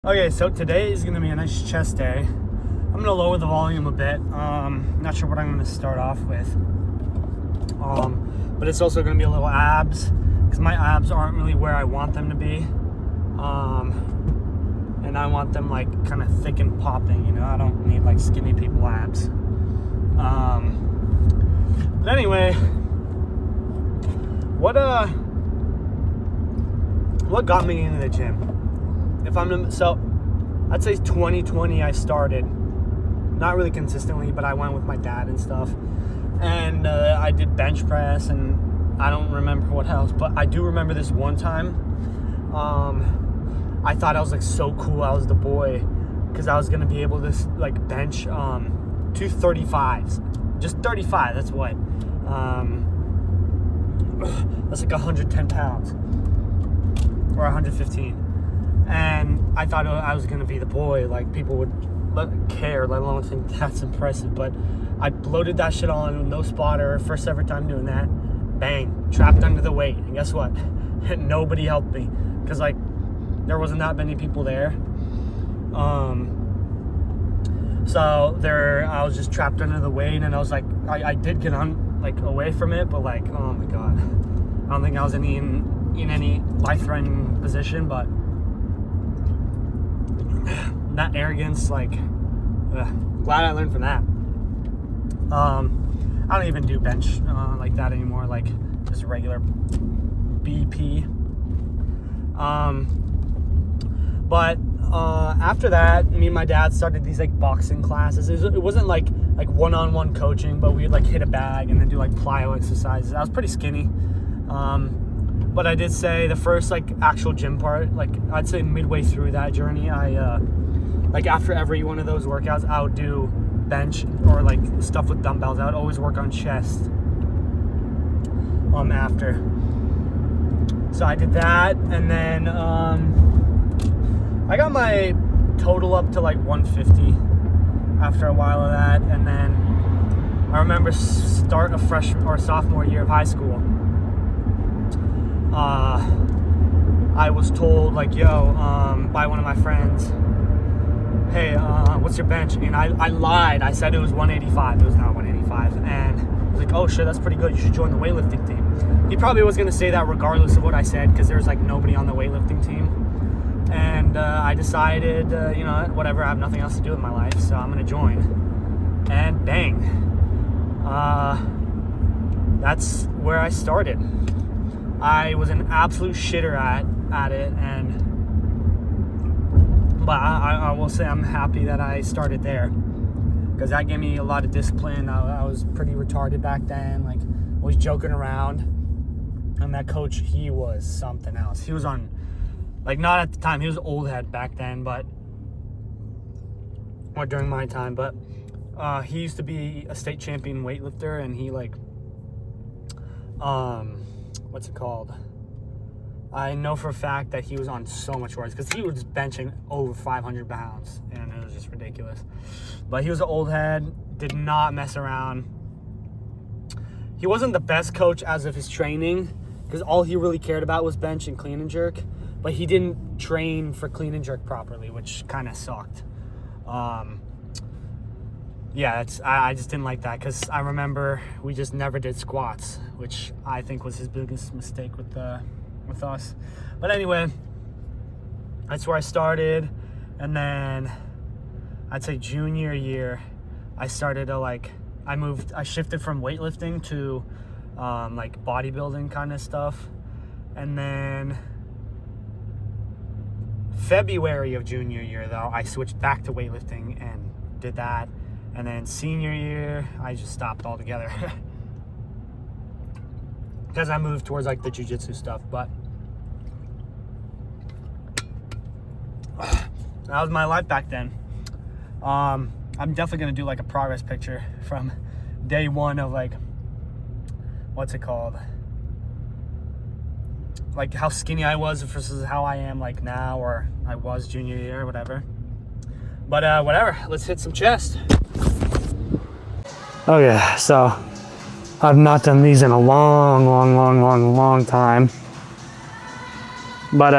Okay, so today is gonna be a nice chest day. I'm gonna lower the volume a bit. Not sure what I'm gonna start off with. But it's also gonna be a little abs, because my abs aren't really where I want them to be. And I want them like kind of thick and popping, you know. I don't need like skinny people abs. But anyway, what got me into the gym? I'd say 2020 I started, not really consistently, but I went with my dad and stuff, and I did bench press, and I don't remember what else, but I do remember this one time, I thought I was like so cool. I was the boy, because I was gonna be able to like bench 235s, just 35. That's what, that's like 110 pounds or 115. And I thought I was going to be the boy, like people would care, let alone think that's impressive. But I bloated that shit on, no spotter, first ever time doing that. Bang, trapped under the weight. And guess what? Nobody helped me, because like there wasn't that many people there. So I was just trapped under the weight, and I was like, I did get on like away from it, but like, oh my god, I don't think I was in any life-threatening position, but that arrogance, like, glad I learned from that. I don't even do bench like that anymore, like just regular BP. But after that, me and my dad started these like boxing classes. It wasn't like one-on-one coaching, but we'd like hit a bag and then do like plyo exercises. I was pretty skinny. But I did say the first like actual gym part, like I'd say midway through that journey, I like after every one of those workouts, I would do bench or like stuff with dumbbells. I would always work on chest after. So I did that, and then I got my total up to like 150 after a while of that. And then I remember start a freshman or sophomore year of high school, I was told like, yo, by one of my friends, hey, what's your bench? And I lied. I said it was 185. It was not 185. And I was like, oh shit, that's pretty good. You should join the weightlifting team. He probably was going to say that regardless of what I said, because there's like nobody on the weightlifting team. And I decided, you know, whatever, I have nothing else to do with my life, so I'm going to join. And bang. That's where I started. I was an absolute shitter at it, but I will say I'm happy that I started there, because that gave me a lot of discipline. I was pretty retarded back then, like always joking around, and that coach, he was something else. He was on, like, not at the time, he was old head back then, but or during my time, but he used to be a state champion weightlifter, and he like what's it called? I know for a fact that he was on so much worse, because he was benching over 500 pounds, and it was just ridiculous. But he was an old head, did not mess around. He wasn't the best coach as of his training, because all he really cared about was bench and clean and jerk, but he didn't train for clean and jerk properly, which kind of sucked. Yeah, I just didn't like that, because I remember we just never did squats, which I think was his biggest mistake with us. But anyway, that's where I started. And then I'd say junior year, I started to I shifted from weightlifting to like bodybuilding kind of stuff. And then February of junior year, though, I switched back to weightlifting and did that. And then senior year, I just stopped altogether, because I moved towards like the jiu-jitsu stuff. But that was my life back then. I'm definitely gonna do like a progress picture from day one of like, what's it called? Like how skinny I was versus how I am like now, or I was junior year or whatever. But whatever, let's hit some chest. Okay, so I've not done these in a long time. But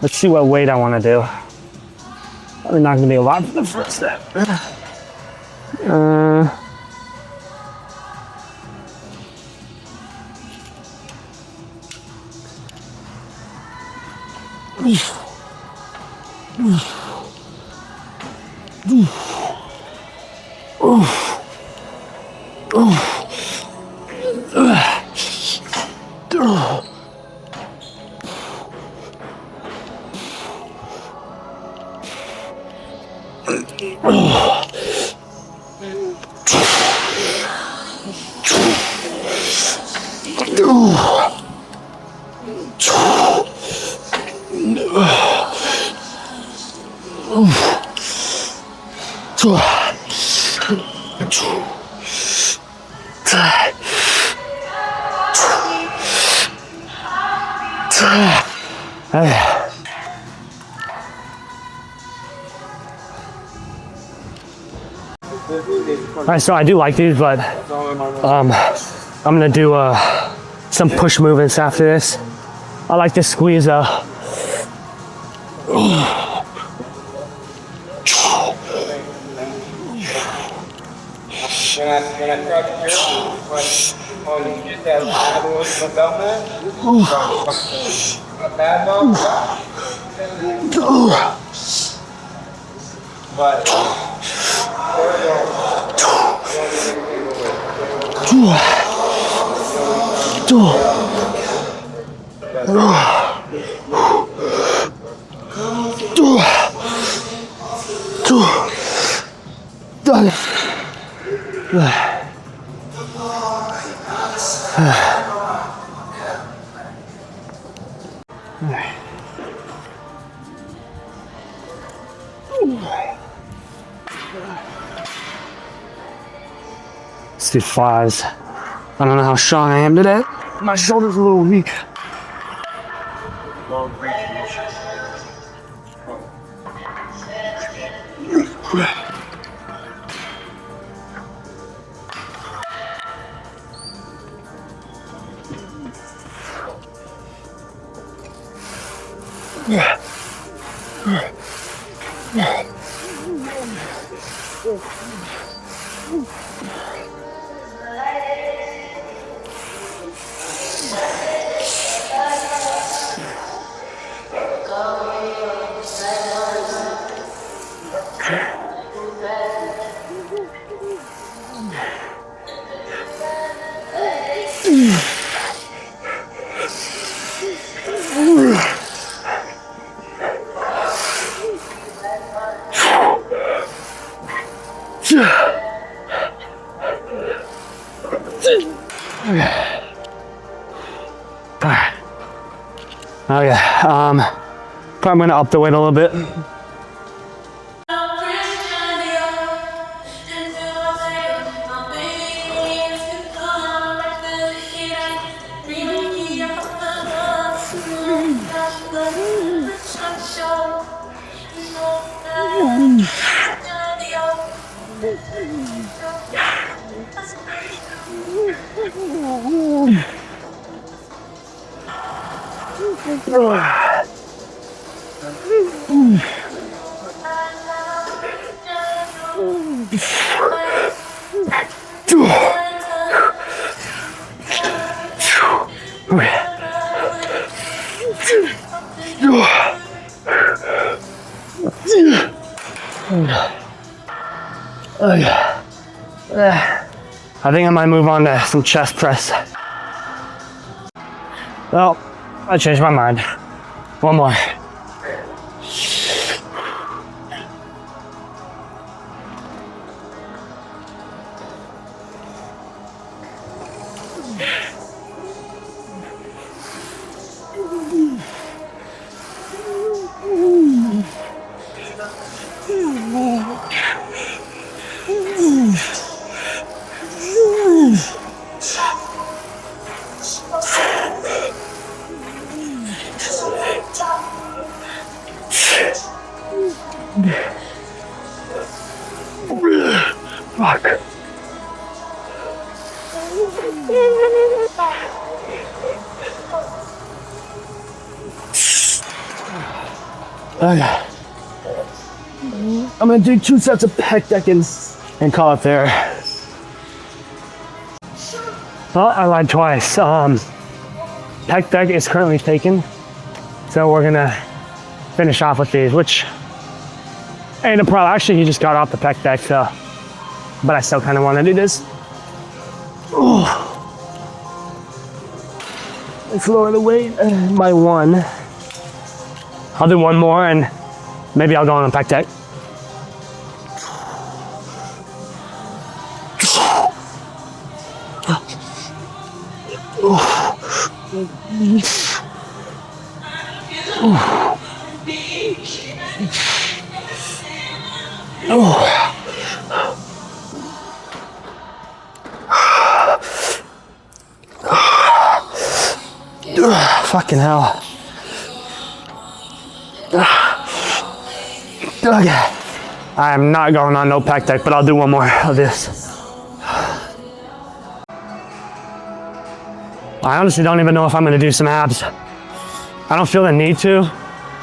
let's see what weight I want to do. Probably not gonna be a lot for the first step. Alright, so I do like these, but I'm gonna do some push movements after this. I like to squeeze let's do fives. I don't know how strong I am today. My shoulder's a little weak. Okay, probably gonna up the weight a little bit. I think I might move on to some chest press. Well, I changed my mind. One more. Fuck. Okay. I'm gonna do 2 sets of pec deck and call it there. Well, I lied twice. Pec deck is currently taken, so we're gonna finish off with these, which ain't a problem. Actually, he just got off the pec deck, so, but I still kind of want to do this. Ooh. Let's lower the weight by 1. I'll do 1 more and maybe I'll go on a pec deck. Fucking hell. Okay. I'm not going on no pec deck, but I'll do 1 more of this. I honestly don't even know if I'm gonna do some abs. I don't feel the need to.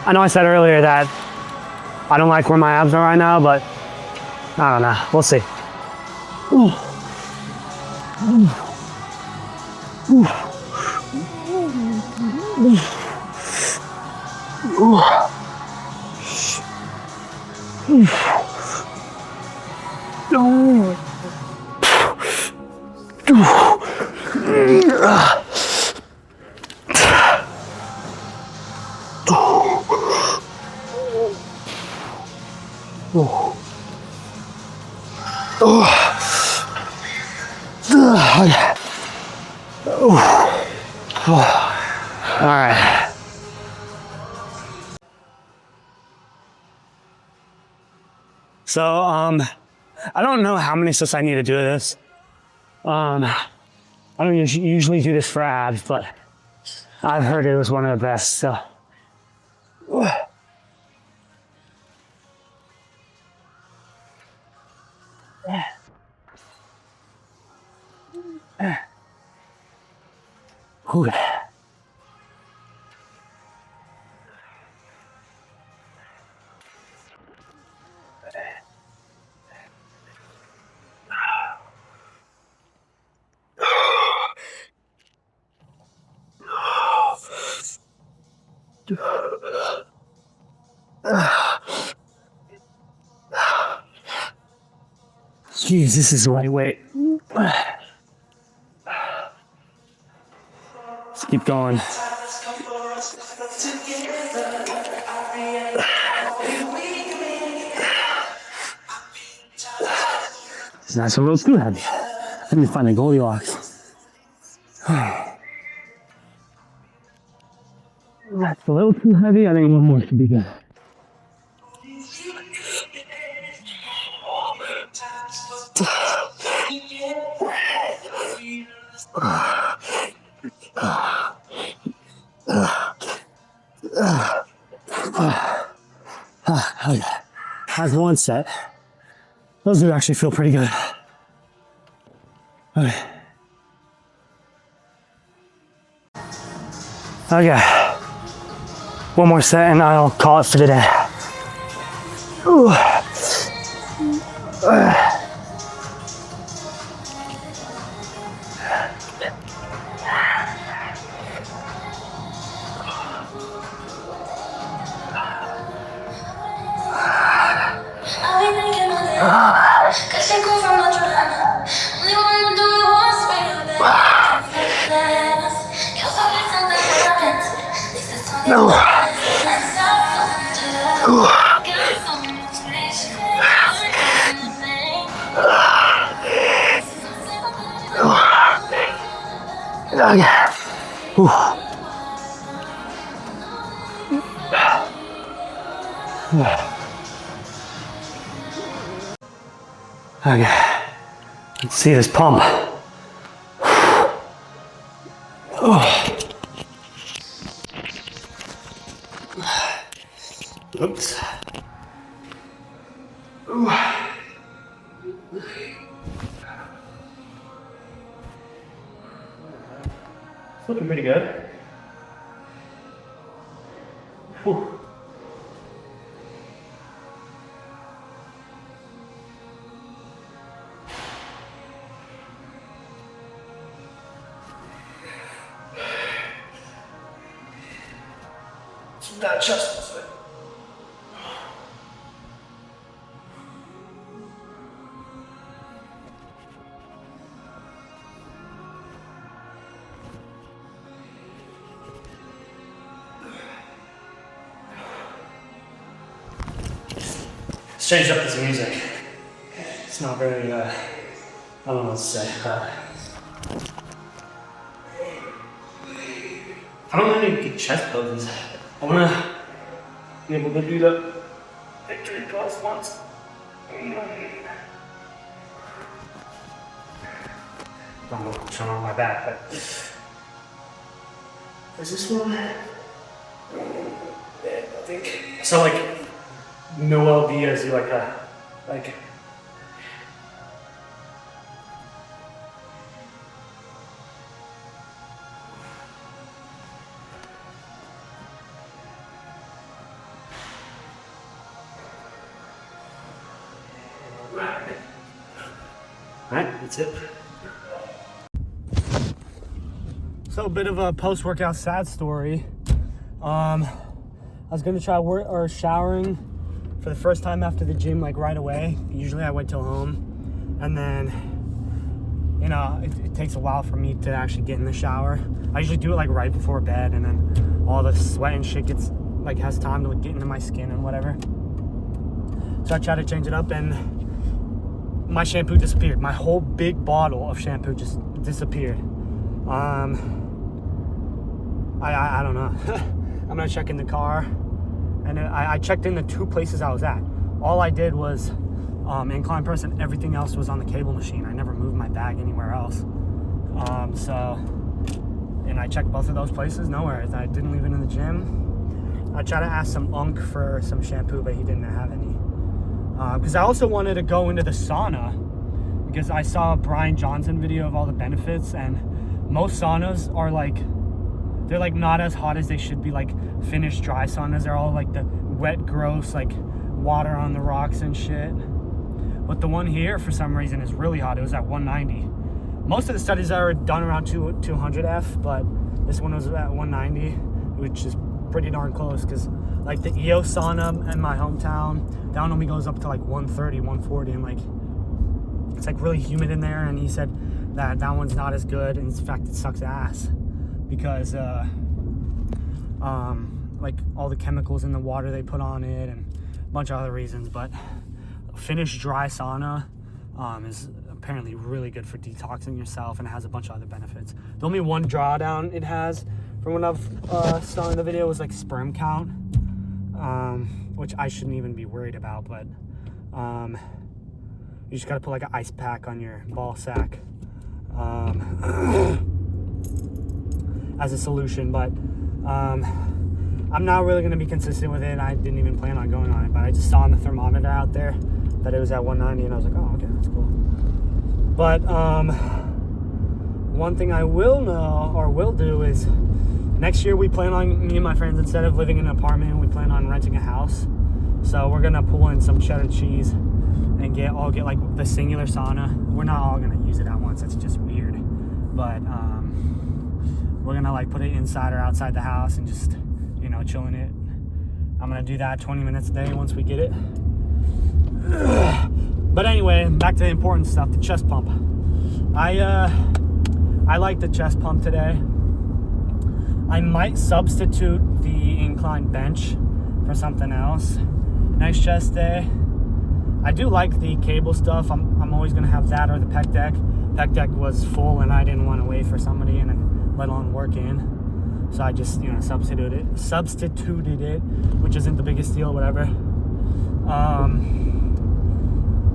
I know I said earlier that I don't like where my abs are right now, but I don't know. We'll see. Ooh. Ooh. Ooh. All right. So, I don't know how many sets I need to do this. I don't usually do this for abs, but I've heard it was one of the best, so. Ooh. Jeez, this is lightweight. Let's keep going. It's not a little too heavy. Let me find a Goldilocks. That's a little too heavy. I think 1 more should be good. Okay. That's 1 set. Those do actually feel pretty good. Okay. Okay. 1 more set and I'll call it for the day. Ooh. No. Okay. Ooh. Okay. Let's see this pump. Oh. Oops. Ooh. It's looking pretty good. Whew. That chest was it. Let's change up this music. It's not very, I don't know what to say. I don't know any good chest poses. I want to be able to do the victory pose once. Don't know what's on my back, but is this one? I think. So like Noel Diaz, like Alright, that's it. So a bit of a post-workout sad story. I was gonna try showering for the first time after the gym, like right away. Usually I wait till home, and then, you know, it takes a while for me to actually get in the shower. I usually do it like right before bed, and then all the sweat and shit has time to get into my skin and whatever. So I try to change it up, and my shampoo disappeared. My whole big bottle of shampoo just disappeared. I don't know. I'm gonna check in the car, and I checked in the two places I was at. All I did was incline press, and everything else was on the cable machine. I never moved my bag anywhere else. And I checked both of those places, nowhere. I didn't leave it in the gym. I tried to ask some Unk for some shampoo, but he didn't have any. Because I also wanted to go into the sauna, because I saw a Brian Johnson video of all the benefits, and most saunas are like, they're like not as hot as they should be, like Finnish dry saunas. They're all like the wet, gross, like water on the rocks and shit. But the one here, for some reason, is really hot. It was at 190. Most of the studies are done around 200 F, but this one was at 190, which is pretty darn close, because like the EO sauna in my hometown, that one only goes up to like 130, 140, and like it's like really humid in there. And he said that one's not as good, and in fact it sucks ass, because like all the chemicals in the water they put on it, and a bunch of other reasons. But Finnish dry sauna is apparently really good for detoxing yourself, and it has a bunch of other benefits. The only one drawdown it has, from what I've saw in the video, was like sperm count, which I shouldn't even be worried about, but you just gotta put like an ice pack on your ball sack as a solution. But I'm not really gonna be consistent with it. I didn't even plan on going on it, but I just saw on the thermometer out there that it was at 190, and I was like, oh, okay, that's cool. But one thing I will do is, next year we plan on, me and my friends, instead of living in an apartment, we plan on renting a house. So we're gonna pull in some cheddar cheese and get like the singular sauna. We're not all gonna use it at once, it's just weird. But we're gonna like put it inside or outside the house and just, you know, chill in it. I'm gonna do that 20 minutes a day once we get it. But anyway, back to the important stuff, the chest pump. I like the chest pump today. I might substitute the incline bench for something else next chest day. I do like the cable stuff. I'm always gonna have that or the pec deck. Pec deck was full, and I didn't want to wait for somebody and then let alone work in. So I just, you know, substituted it, which isn't the biggest deal, whatever.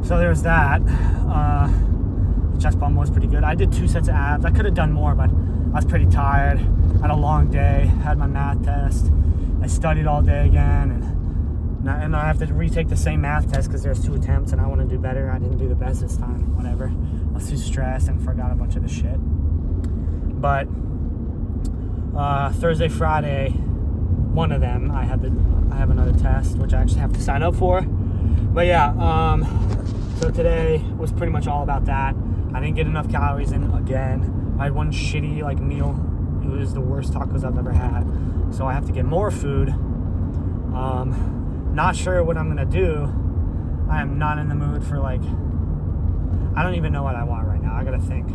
So there's that. The chest pump was pretty good. I did 2 sets of abs. I could have done more, but I was pretty tired. Had a long day. Had my math test. I studied all day again, and I have to retake the same math test because there's 2 attempts, and I want to do better. I didn't do the best this time. Whatever. I was too stressed and forgot a bunch of the shit. But Thursday, Friday, one of them, I have another test, which I actually have to sign up for. But yeah, so today was pretty much all about that. I didn't get enough calories in again. I had one shitty like meal. It was the worst tacos I've ever had. So I have to get more food. Not sure what I'm gonna do. I am not in the mood for like, I don't even know what I want right now. I gotta think.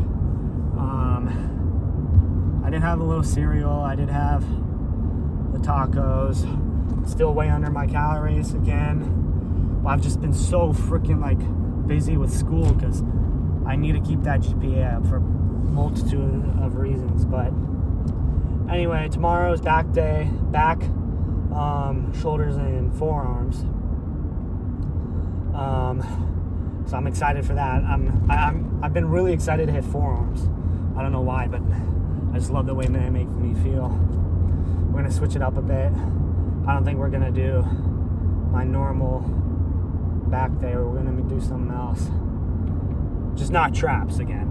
I did have a little cereal. I did have the tacos. Still way under my calories again. Well, I've just been so freaking like busy with school because I need to keep that GPA up for a multitude of reasons. But anyway, tomorrow is back day. Back, shoulders and forearms. So I'm excited for that. I've been really excited to hit forearms. I don't know why, but I just love the way they make me feel. We're gonna switch it up a bit. I don't think we're gonna do my normal back day. We're gonna do something else. Just not traps again.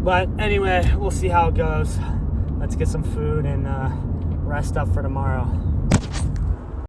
But anyway, we'll see how it goes. Let's get some food and rest up for tomorrow.